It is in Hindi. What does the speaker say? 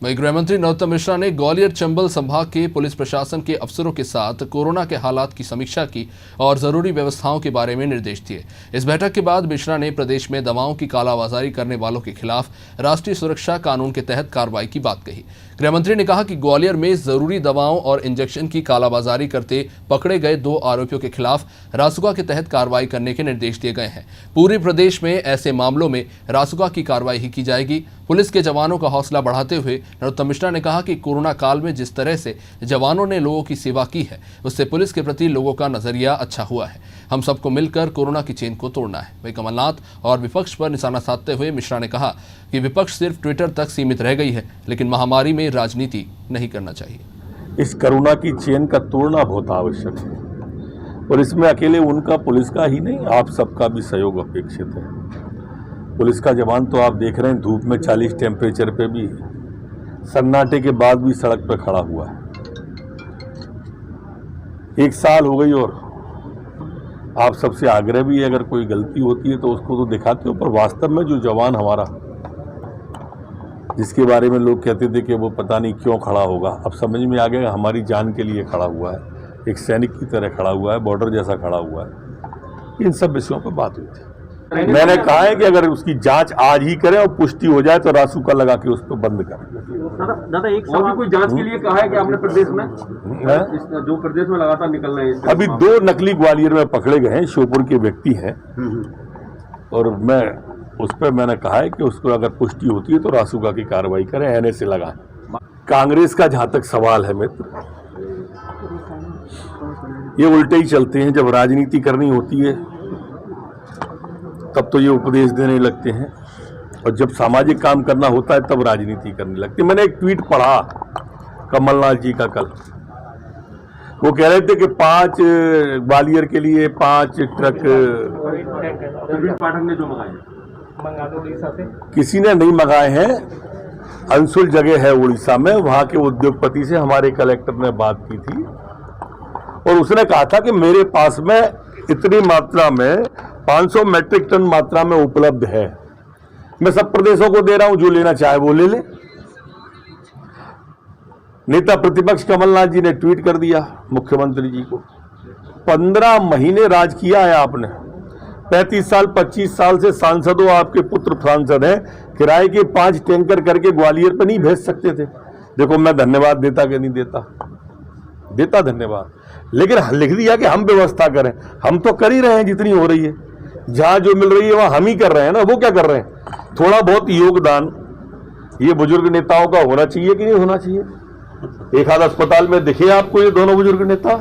वहीं गृहमंत्री नरोत्तम मिश्रा ने ग्वालियर चंबल संभाग के पुलिस प्रशासन के अफसरों के साथ कोरोना के हालात की समीक्षा की और जरूरी व्यवस्थाओं के बारे में निर्देश दिए। इस बैठक के बाद मिश्रा ने प्रदेश में दवाओं की कालाबाजारी करने वालों के खिलाफ राष्ट्रीय सुरक्षा कानून के तहत कार्रवाई की बात कही। गृहमंत्री ने कहा कि ग्वालियर में जरूरी दवाओं और इंजेक्शन की कालाबाजारी करते पकड़े गए 2 आरोपियों के खिलाफ रासुका के तहत कार्रवाई करने के निर्देश दिए गए हैं। पूरे प्रदेश में ऐसे मामलों में रासुका की कार्रवाई ही की जाएगी। पुलिस के जवानों का हौसला बढ़ाते हुए नरोत्तम मिश्रा ने कहा कि कोरोना काल में जिस तरह से जवानों ने लोगों की सेवा की है, उससे पुलिस के प्रति लोगों का नजरिया अच्छा हुआ है। हम सबको मिलकर कोरोना की चेन को तोड़ना है। वहीं कमलनाथ और विपक्ष पर निशाना साधते हुए मिश्रा ने कहा कि विपक्ष सिर्फ ट्विटर तक सीमित रह गई है, लेकिन महामारी में राजनीति नहीं करना चाहिए। इस कोरोना की चेन का तोड़ना बहुत आवश्यक है और इसमें अकेले उनका, पुलिस का ही नहीं, आप सबका भी सहयोग अपेक्षित है। पुलिस का जवान तो आप देख रहे हैं धूप में 40 टेम्परेचर पे भी सन्नाटे के बाद भी सड़क पर खड़ा हुआ है। 1 साल हो गई और आप सबसे आग्रह भी है, अगर कोई गलती होती है तो उसको तो दिखाते हो, पर वास्तव में जो जवान हमारा, जिसके बारे में लोग कहते थे कि वो पता नहीं क्यों खड़ा होगा, अब समझ में आ गया हमारी जान के लिए खड़ा हुआ है, एक सैनिक की तरह खड़ा हुआ है, बॉर्डर जैसा खड़ा हुआ है। इन सब विषयों पर बात हुई थी। मैंने कहा है कि अगर उसकी जांच आज ही करें और पुष्टि हो जाए तो रासुका लगा के उस पर बंद करें। दादा एक सवाल, कोई जांच के लिए कहा है कि आपने प्रदेश में जो प्रदेश में लगातार निकल रहे हैं? अभी 2 नकली ग्वालियर में पकड़े गए हैं, श्योपुर के व्यक्ति हैं, और मैं उस पर मैंने कहा है कि उसको अगर पुष्टि होती है तो रासुका की कार्रवाई करें, एनए से लगाएं। कांग्रेस का जहां तक सवाल है मित्र, ये उल्टे ही चलते हैं। जब राजनीति करनी होती है तब तो ये उपदेश देने लगते हैं, और जब सामाजिक काम करना होता है तब राजनीति करने लगते हैं। मैंने एक ट्वीट पढ़ा कमलनाथ जी का कल, वो कह रहे थे कि 5 ग्वालियर के लिए 5 ट्रक पाठक ने जो मंगाए किसी ने नहीं मंगाए हैं। अंसुल जगह है उड़ीसा में, वहां के उद्योगपति से हमारे कलेक्टर ने बात की थी और उसने कहा था कि मेरे पास में इतनी मात्रा में 500 मैट्रिक टन मात्रा में उपलब्ध है, मैं सब प्रदेशों को दे रहा हूं, जो लेना चाहे वो ले ले। नेता प्रतिपक्ष कमलनाथ जी ने ट्वीट कर दिया मुख्यमंत्री जी को, 15 महीने राज किया है आपने, 35 साल 25 साल से सांसद हो, आपके पुत्र सांसद हैं, किराए के 5 टैंकर करके ग्वालियर पे नहीं भेज सकते थे? देखो मैं धन्यवाद देता कि नहीं देता धन्यवाद, लेकिन लिख दिया कि हम व्यवस्था करें। हम तो कर ही रहे हैं जितनी हो रही है, जहां जो मिल रही है वहां हम ही कर रहे हैं ना। वो क्या कर रहे हैं? थोड़ा बहुत योगदान ये बुजुर्ग नेताओं का होना चाहिए कि नहीं होना चाहिए? एक आध अस्पताल में दिखे आपको ये दोनों बुजुर्ग नेता?